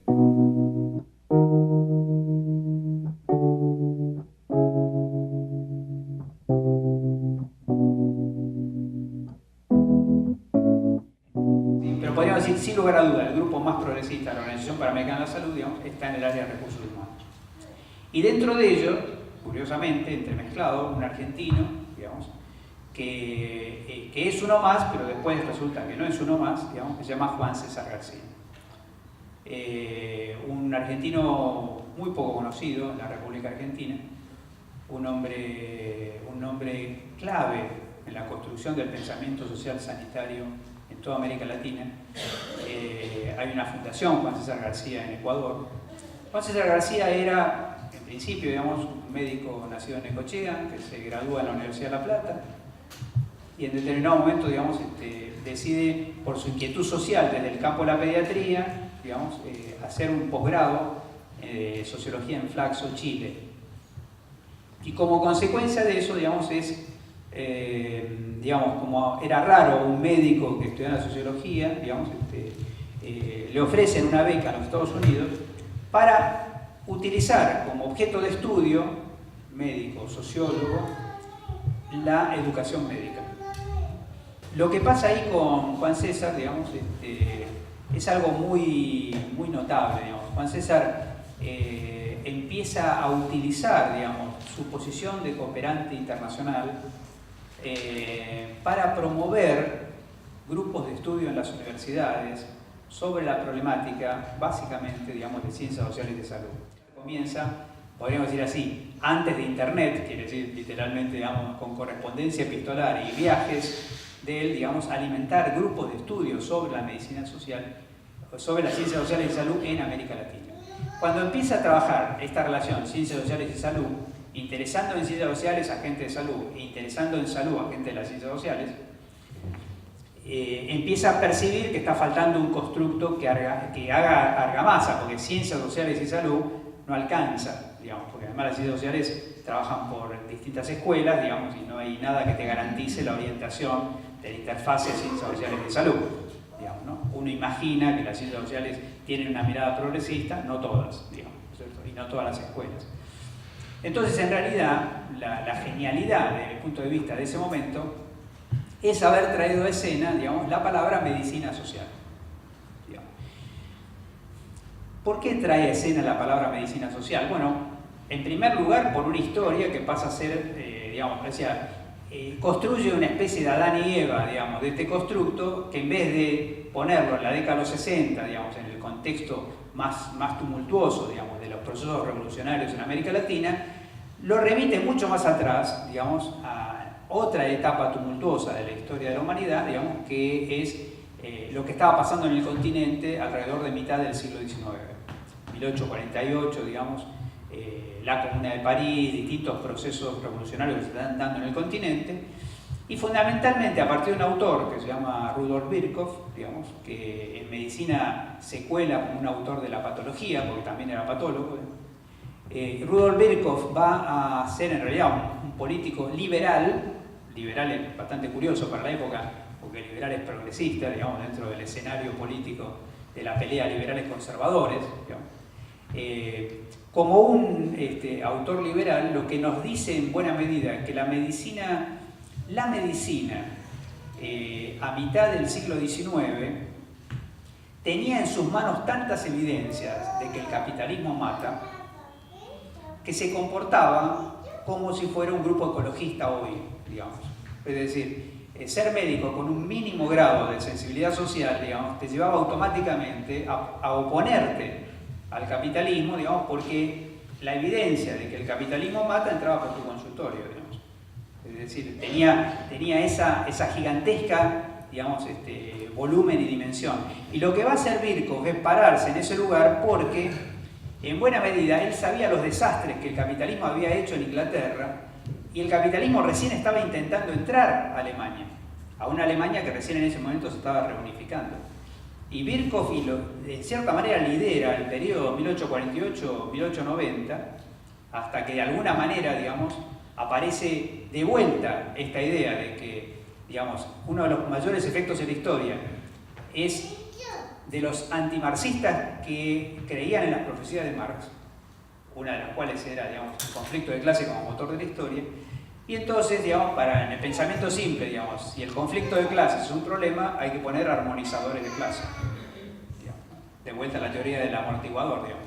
Pero podríamos decir, sin lugar a duda, el grupo más progresista de la Organización Panamericana de la Salud, digamos, está en el área de recursos humanos. Y dentro de ello, curiosamente, entremezclado, un argentino, digamos, que es uno más, pero después resulta que no es uno más, digamos, que se llama Juan César García. Un argentino muy poco conocido en la República Argentina, un hombre clave en la construcción del pensamiento social sanitario en toda América Latina. Hay una fundación, Juan César García, en Ecuador. Juan César García era, en principio, digamos, un médico nacido en Necochea, que se gradúa en la Universidad de La Plata, y en determinado momento, digamos, decide, por su inquietud social desde el campo de la pediatría, digamos, hacer un posgrado de sociología en Flaxo, Chile. Y como consecuencia de eso, digamos, digamos, como era raro un médico que estudiara sociología, digamos, le ofrecen una beca a los Estados Unidos para utilizar como objeto de estudio, médico, sociólogo, la educación médica. Lo que pasa ahí con Juan César, digamos, es algo muy notable, digamos. Juan César empieza a utilizar, digamos, su posición de cooperante internacional para promover grupos de estudio en las universidades sobre la problemática, básicamente, digamos, de ciencias sociales y de salud. Comienza, podríamos decir así, antes de Internet, quiere decir literalmente, digamos, con correspondencia epistolar y viajes de él, digamos, alimentar grupos de estudio sobre la medicina social, sobre las ciencias sociales y salud en América Latina. Cuando empieza a trabajar esta relación ciencias sociales y salud, interesando en ciencias sociales a gente de salud e interesando en salud a gente de las ciencias sociales, empieza a percibir que está faltando un constructo que haga argamasa, porque ciencias sociales y salud no alcanza, digamos, porque además las ciencias sociales trabajan por distintas escuelas, digamos, y no hay nada que te garantice la orientación de la interfase de ciencias sociales y salud. Digamos, ¿no? Uno imagina que las ciencias sociales tienen una mirada progresista, no todas, digamos, ¿cierto? Y no todas las escuelas. Entonces, en realidad, la genialidad desde el punto de vista de ese momento es haber traído a escena, digamos, la palabra medicina social. Digamos. ¿Por qué trae a escena la palabra medicina social? Bueno, en primer lugar, por una historia que pasa a ser, digamos, construye una especie de Adán y Eva, digamos, de este constructo, que en vez de ponerlo en la década de los 60, digamos, en el contexto más tumultuoso, digamos, de los procesos revolucionarios en América Latina, lo remite mucho más atrás, digamos, a otra etapa tumultuosa de la historia de la humanidad, digamos, que es lo que estaba pasando en el continente alrededor de mitad del siglo XIX. 1848, digamos, la Comuna de París, distintos procesos revolucionarios que se están dando en el continente, y fundamentalmente a partir de un autor que se llama Rudolf Virchow, digamos, que en medicina se cuela como un autor de la patología, porque también era patólogo. Rudolf Virchow va a ser en realidad un político liberal es bastante curioso para la época, porque liberal es progresista, digamos, dentro del escenario político de la pelea liberales conservadores, digamos. Como un autor liberal, lo que nos dice en buena medida es que la medicina a mitad del siglo XIX tenía en sus manos tantas evidencias de que el capitalismo mata, que se comportaba como si fuera un grupo ecologista hoy, digamos. Es decir, ser médico con un mínimo grado de sensibilidad social, digamos, te llevaba automáticamente a oponerte al capitalismo, digamos, porque la evidencia de que el capitalismo mata entraba por tu consultorio, digamos. Es decir, tenía esa gigantesca, digamos, volumen y dimensión. Y lo que va a hacer Virchow es pararse en ese lugar porque, en buena medida, él sabía los desastres que el capitalismo había hecho en Inglaterra, y el capitalismo recién estaba intentando entrar a Alemania, a una Alemania que recién en ese momento se estaba reunificando. Y Virchow, de cierta manera, lidera el periodo 1848-1890, hasta que de alguna manera, digamos, aparece de vuelta esta idea de que, digamos, uno de los mayores efectos en la historia es de los antimarxistas que creían en las profecías de Marx, una de las cuales era, digamos, el conflicto de clase como motor de la historia. Y entonces, digamos, en el pensamiento simple, digamos, si el conflicto de clases es un problema, hay que poner armonizadores de clase. Digamos, de vuelta a la teoría del amortiguador, digamos.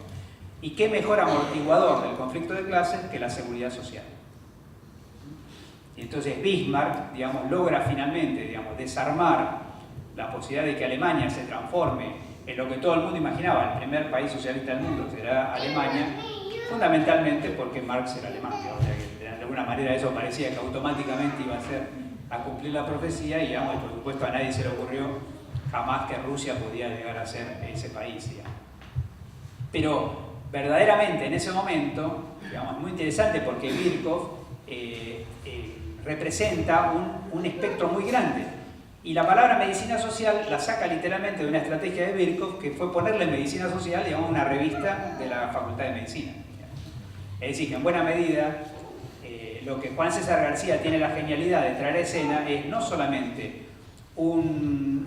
¿Y qué mejor amortiguador del conflicto de clases que la seguridad social? Y entonces Bismarck, digamos, logra finalmente, digamos, desarmar la posibilidad de que Alemania se transforme en lo que todo el mundo imaginaba, el primer país socialista del mundo, que era Alemania, fundamentalmente porque Marx era alemán, digamos, o sea que de alguna manera eso parecía que automáticamente iba a cumplir la profecía, y, digamos, y por supuesto a nadie se le ocurrió jamás que Rusia podía llegar a ser ese país, digamos. Pero verdaderamente en ese momento, digamos, es muy interesante porque Birkhoff representa un espectro muy grande. Y la palabra medicina social la saca literalmente de una estrategia de Birkhoff, que fue ponerle medicina social, digamos, una revista de la Facultad de Medicina. Es decir, que en buena medida lo que Juan César García tiene la genialidad de traer a escena es no solamente un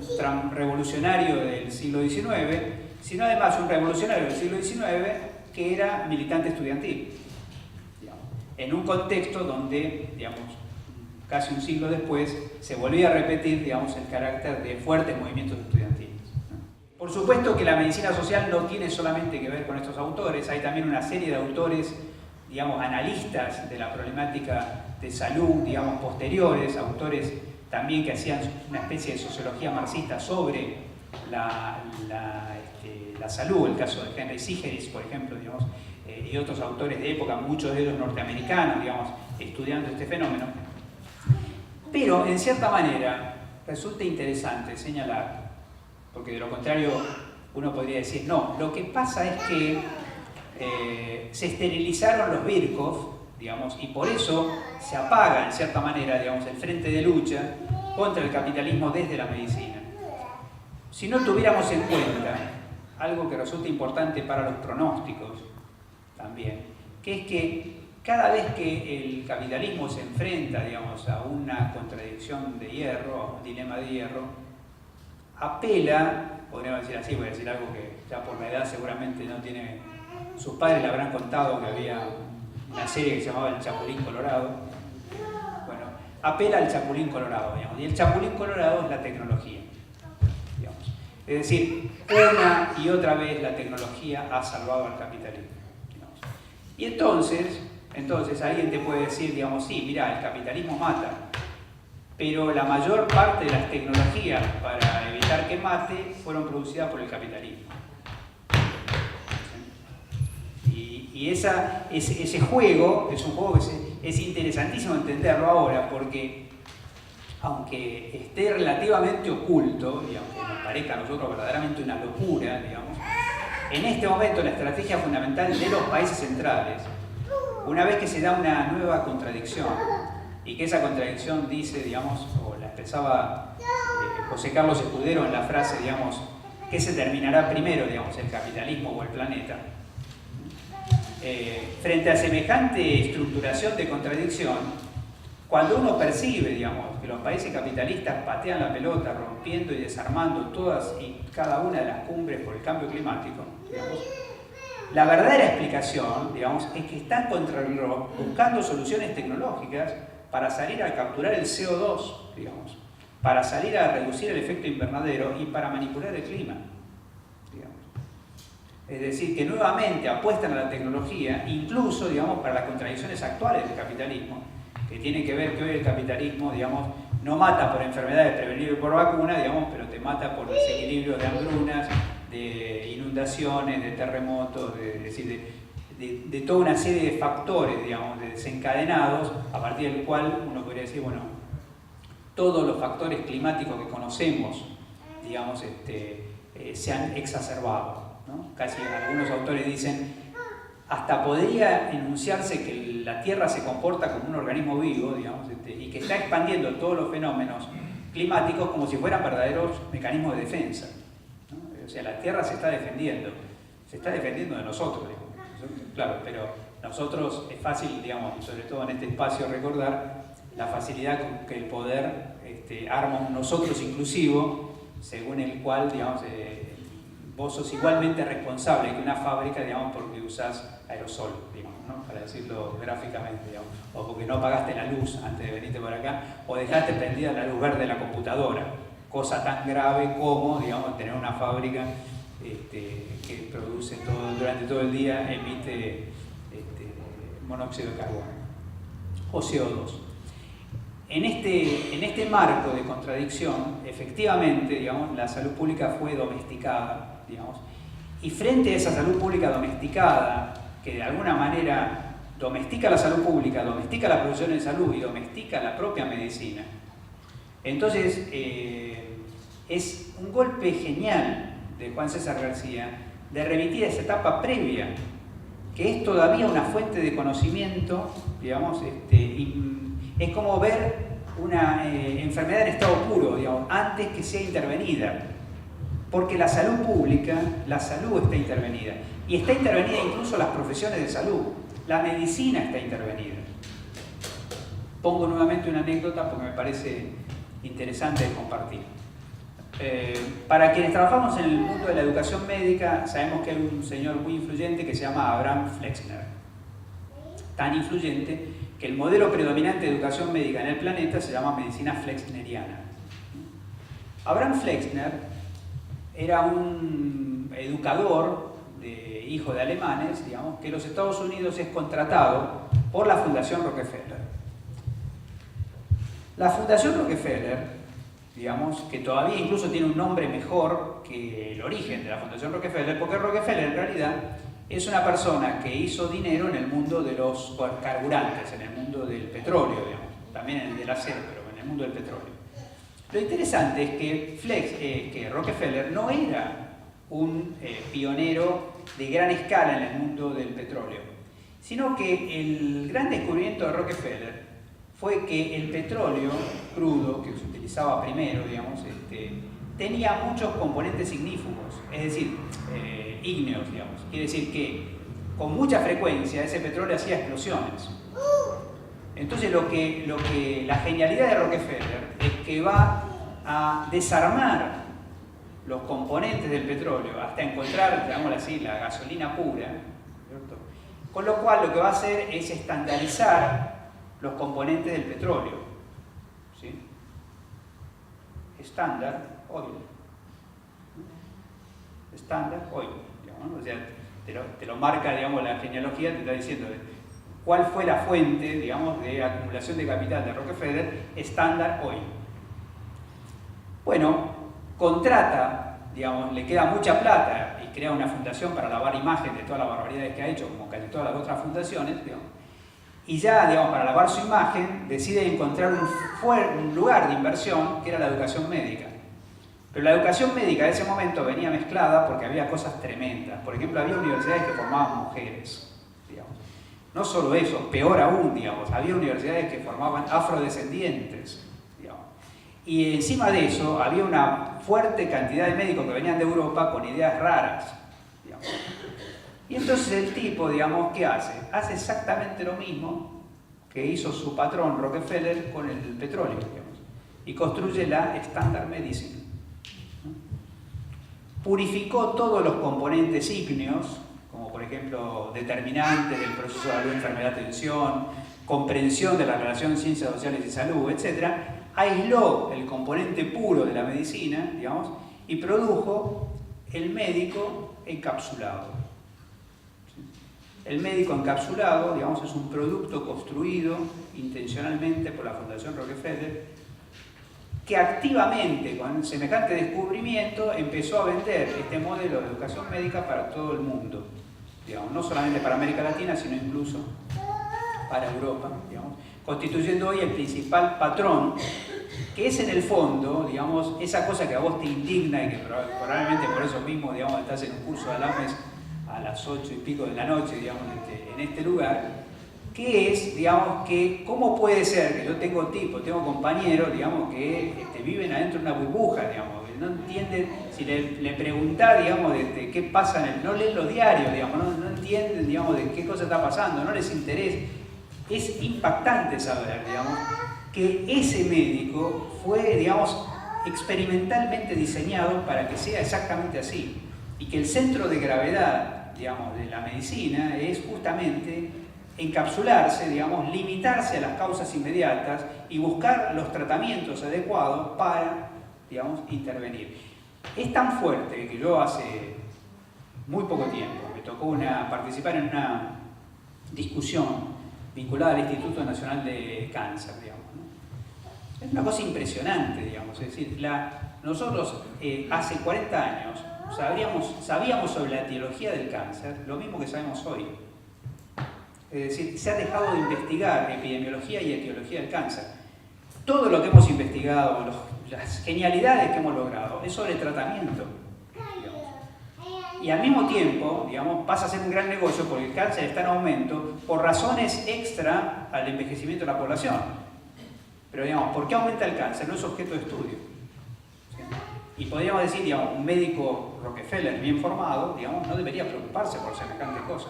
revolucionario del siglo XIX, sino además un revolucionario del siglo XIX que era militante estudiantil, digamos, en un contexto donde, digamos, casi un siglo después, se volvía a repetir, digamos, el carácter de fuertes movimientos estudiantiles. Por supuesto que la medicina social no tiene solamente que ver con estos autores, hay también una serie de autores, digamos, analistas de la problemática de salud, digamos, posteriores, autores también que hacían una especie de sociología marxista sobre la salud, el caso de Henry Sigeris, por ejemplo, digamos, y otros autores de época, muchos de ellos norteamericanos, digamos, estudiando este fenómeno. Pero, en cierta manera, resulta interesante señalar, porque de lo contrario uno podría decir, no, lo que pasa es que se esterilizaron los Birkhoff, digamos, y por eso se apaga, en cierta manera, digamos, el frente de lucha contra el capitalismo desde la medicina. Si no tuviéramos en cuenta algo que resulta importante para los pronósticos también, que es que cada vez que el capitalismo se enfrenta, digamos, a una contradicción de hierro, a un dilema de hierro, apela, podríamos decir así, voy a decir algo que ya por la edad seguramente no tiene, sus padres le habrán contado que había una serie que se llamaba El Chapulín Colorado. Bueno, apela al Chapulín Colorado, digamos, y el Chapulín Colorado es la tecnología, digamos. Es decir, una y otra vez la tecnología ha salvado al capitalismo, digamos. Y entonces alguien te puede decir, digamos, sí, mira, el capitalismo mata, pero la mayor parte de las tecnologías para evitar que mate fueron producidas por el capitalismo. Y ese juego es un juego que es interesantísimo entenderlo ahora, porque aunque esté relativamente oculto, y aunque nos parezca a nosotros verdaderamente una locura, digamos, en este momento la estrategia fundamental de los países centrales, una vez que se da una nueva contradicción, y que esa contradicción dice, digamos, o la expresaba José Carlos Escudero en la frase, digamos, ¿qué se terminará primero, digamos, el capitalismo o el planeta? Frente a semejante estructuración de contradicción, cuando uno percibe, digamos, que los países capitalistas patean la pelota, rompiendo y desarmando todas y cada una de las cumbres por el cambio climático, digamos, la verdadera explicación, digamos, es que están contra el reloj buscando soluciones tecnológicas para salir a capturar el CO2, digamos, para salir a reducir el efecto invernadero y para manipular el clima, digamos. Es decir, que nuevamente apuestan a la tecnología, incluso, digamos, para las contradicciones actuales del capitalismo, que tienen que ver que hoy el capitalismo, digamos, no mata por enfermedades prevenibles por vacuna, digamos, pero te mata por desequilibrio de hambrunas, de inundaciones, de terremotos, es decir, de toda una serie de factores, digamos, desencadenados, a partir del cual uno podría decir, bueno, todos los factores climáticos que conocemos, digamos, se han exacerbado, ¿no? Casi algunos autores dicen, hasta podría enunciarse que la Tierra se comporta como un organismo vivo, digamos, y que está expandiendo todos los fenómenos climáticos como si fueran verdaderos mecanismos de defensa, ¿no? O sea, la Tierra se está defendiendo de nosotros, digamos. Claro, pero nosotros es fácil, digamos, sobre todo en este espacio, recordar la facilidad con que el poder arma un nosotros inclusivo, según el cual, digamos, vos sos igualmente responsable que una fábrica, digamos, porque usás aerosol, digamos, ¿no? Para decirlo gráficamente, digamos, o porque no apagaste la luz antes de venirte por acá, o dejaste prendida la luz verde de la computadora, cosa tan grave como, digamos, tener una fábrica que produce durante todo el día, emite monóxido de carbono o CO2. En este marco de contradicción, efectivamente, digamos, la salud pública fue domesticada, digamos, y frente a esa salud pública domesticada, que de alguna manera domestica la salud pública, domestica la producción de salud y domestica la propia medicina, entonces es un golpe genial de Juan César García de remitir a esa etapa previa, que es todavía una fuente de conocimiento, digamos, es como ver una enfermedad en estado puro, digamos, antes que sea intervenida. Porque la salud pública, la salud está intervenida. Y está intervenida incluso las profesiones de salud. La medicina está intervenida. Pongo nuevamente una anécdota porque me parece interesante de compartir. Para quienes trabajamos en el mundo de la educación médica, sabemos que hay un señor muy influyente que se llama Abraham Flexner. Tan influyente que el modelo predominante de educación médica en el planeta se llama medicina flexneriana. Abraham Flexner era un educador, hijo de alemanes, digamos, que en los Estados Unidos es contratado por la Fundación Rockefeller. La Fundación Rockefeller, digamos, que todavía incluso tiene un nombre mejor que el origen de la Fundación Rockefeller, porque Rockefeller en realidad es una persona que hizo dinero en el mundo de los carburantes, en el mundo del petróleo, digamos, también en el del acero, pero en el mundo del petróleo. Lo interesante es que Rockefeller no era un pionero de gran escala en el mundo del petróleo, sino que el gran descubrimiento de Rockefeller fue que el petróleo crudo, que se utilizaba primero, digamos, tenía muchos componentes ignífugos, es decir, ígneos, digamos. Quiere decir que con mucha frecuencia ese petróleo hacía explosiones. Entonces la genialidad de Rockefeller es que va a desarmar los componentes del petróleo hasta encontrar, digámoslo así, la gasolina pura, ¿cierto? Con lo cual lo que va a hacer es estandarizar los componentes del petróleo, ¿sí? Standard Oil. Standard Oil, digamos, ¿no? O sea, te lo marca, digamos, la genealogía, te está diciendo cuál fue la fuente, digamos, de acumulación de capital de Rockefeller, Standard Oil. Bueno, contrata, digamos, le queda mucha plata y crea una fundación para lavar imagen de todas las barbaridades que ha hecho, como casi todas las otras fundaciones, digamos. Y ya, digamos, para lavar su imagen, decide encontrar un lugar de inversión que era la educación médica. Pero la educación médica de ese momento venía mezclada porque había cosas tremendas. Por ejemplo, había universidades que formaban mujeres, digamos. No solo eso, peor aún, digamos, había universidades que formaban afrodescendientes, digamos. Y encima de eso, había una fuerte cantidad de médicos que venían de Europa con ideas raras, digamos. Y entonces el tipo, digamos, ¿qué hace? Hace exactamente lo mismo que hizo su patrón Rockefeller con el petróleo, digamos, y construye la Standard Medicine. Purificó todos los componentes ígneos, como por ejemplo determinantes del proceso de salud, enfermedad, atención, comprensión de la relación ciencias sociales y salud, etc. Aisló el componente puro de la medicina, digamos, y produjo el médico encapsulado. El médico encapsulado, digamos, es un producto construido intencionalmente por la Fundación Rockefeller, que activamente, con semejante descubrimiento, empezó a vender este modelo de educación médica para todo el mundo, digamos, no solamente para América Latina, sino incluso para Europa, digamos, constituyendo hoy el principal patrón, que es en el fondo, digamos, esa cosa que a vos te indigna y que probablemente por eso mismo, digamos, estás en un curso de Alames a las 8 y pico de la noche, digamos, en este lugar, que es, digamos, que cómo puede ser que yo tengo compañeros, digamos, que viven adentro de una burbuja, digamos, que no entienden, si le preguntás, digamos, de qué pasa, no leen los diarios, digamos, no entienden, digamos, de qué cosa está pasando, no les interesa. Es impactante saber, digamos, que ese médico fue, digamos, experimentalmente diseñado para que sea exactamente así. y que el centro de gravedad, digamos, de la medicina es justamente encapsularse, digamos, limitarse a las causas inmediatas y buscar los tratamientos adecuados para, digamos, intervenir. Es tan fuerte que yo hace muy poco tiempo me tocó participar en una discusión vinculada al Instituto Nacional de Cáncer, digamos, ¿no? Es una cosa impresionante, digamos, es decir, nosotros hace 40 años sabíamos sobre la etiología del cáncer lo mismo que sabemos hoy. Es decir, se ha dejado de investigar epidemiología y etiología del cáncer. Todo lo que hemos investigado, las genialidades que hemos logrado, es sobre tratamiento. Digamos. Y al mismo tiempo, digamos, pasa a ser un gran negocio porque el cáncer está en aumento por razones extra al envejecimiento de la población. Pero, digamos, ¿por qué aumenta el cáncer? No es objeto de estudio. ¿Sí? Y podríamos decir, digamos, un médico Rockefeller bien formado, digamos, no debería preocuparse por semejante cosa.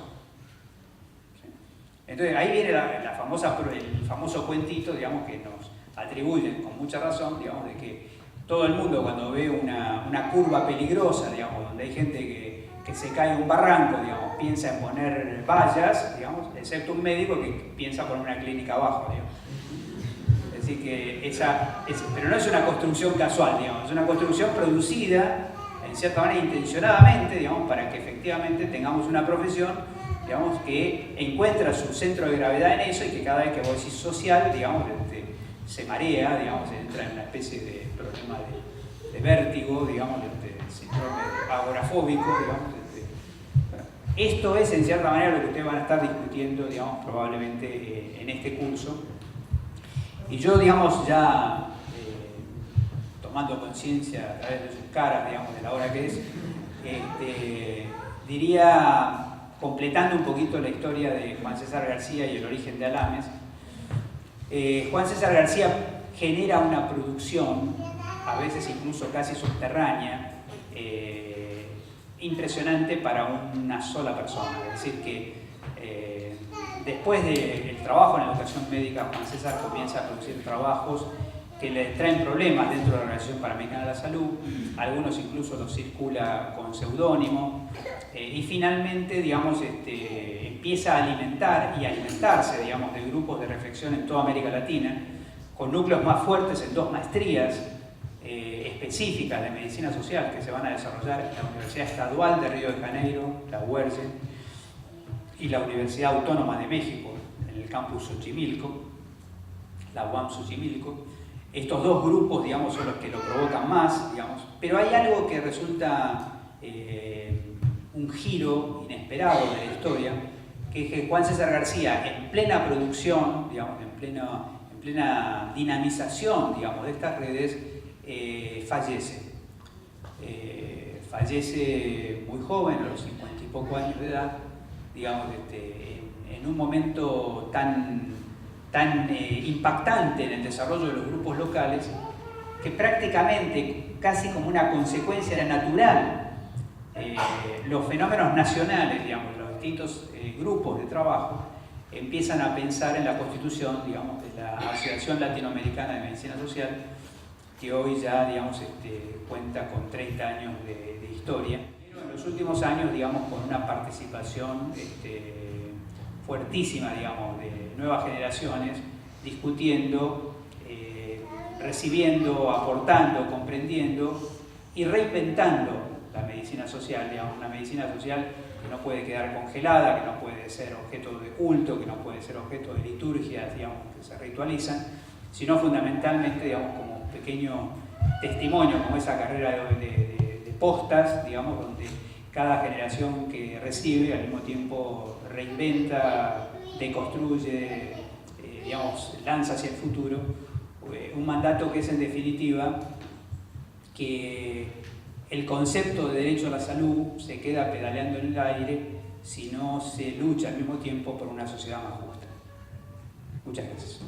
Entonces ahí viene el famoso cuentito, digamos, que nos atribuyen con mucha razón, digamos, de que todo el mundo cuando ve una curva peligrosa, digamos, donde hay gente que se cae en un barranco, digamos, piensa en poner vallas, digamos, excepto un médico que piensa poner una clínica abajo, digamos. Es decir, que pero no es una construcción casual, digamos, es una construcción producida, en cierta manera intencionadamente, digamos, para que efectivamente tengamos una profesión, digamos, que encuentra su centro de gravedad en eso y que cada vez que vos decís social, digamos, se marea, digamos, entra en una especie de problema de vértigo, digamos, síndrome agorafóbico, digamos. Bueno, esto es en cierta manera lo que ustedes van a estar discutiendo, digamos, probablemente en este curso. Y yo, digamos, ya tomando conciencia a través de sus caras, digamos, de la hora que es, diría, completando un poquito la historia de Juan César García y el origen de Alames, Juan César García genera una producción, a veces incluso casi subterránea, impresionante para una sola persona. Es decir, que después del trabajo en la educación médica, Juan César comienza a producir trabajos que le traen problemas dentro de la Organización Panamericana de la Salud, algunos incluso los circula con seudónimo, y finalmente, digamos, empieza a alimentar y alimentarse, digamos, de grupos de reflexión en toda América Latina, con núcleos más fuertes en 2 maestrías específicas de medicina social que se van a desarrollar en la Universidad Estadual de Río de Janeiro, la UERJ, y la Universidad Autónoma de México, en el campus Xochimilco, la UAM Xochimilco. Estos 2 grupos, digamos, son los que lo provocan más, digamos, pero hay algo que resulta un giro inesperado de la historia, que es que Juan César García, en plena producción, digamos, en plena dinamización, digamos, de estas redes, fallece. Fallece muy joven, a los 50 y poco años de edad, digamos, en un momento tan impactante en el desarrollo de los grupos locales, que prácticamente, casi como una consecuencia era natural, los fenómenos nacionales, digamos, los distintos grupos de trabajo, empiezan a pensar en la constitución, digamos, de la Asociación Latinoamericana de Medicina Social, que hoy ya, digamos, cuenta con 30 años de historia. Pero en los últimos años, digamos, con una participación fuertísima, digamos, de nuevas generaciones, discutiendo, recibiendo, aportando, comprendiendo y reinventando la medicina social, digamos, una medicina social que no puede quedar congelada, que no puede ser objeto de culto, que no puede ser objeto de liturgias, digamos, que se ritualizan, sino fundamentalmente, digamos, como un pequeño testimonio, como esa carrera de postas, digamos, donde cada generación que recibe al mismo tiempo reinventa, deconstruye, digamos, lanza hacia el futuro, un mandato que es en definitiva que el concepto de derecho a la salud se queda pedaleando en el aire si no se lucha al mismo tiempo por una sociedad más justa. Muchas gracias.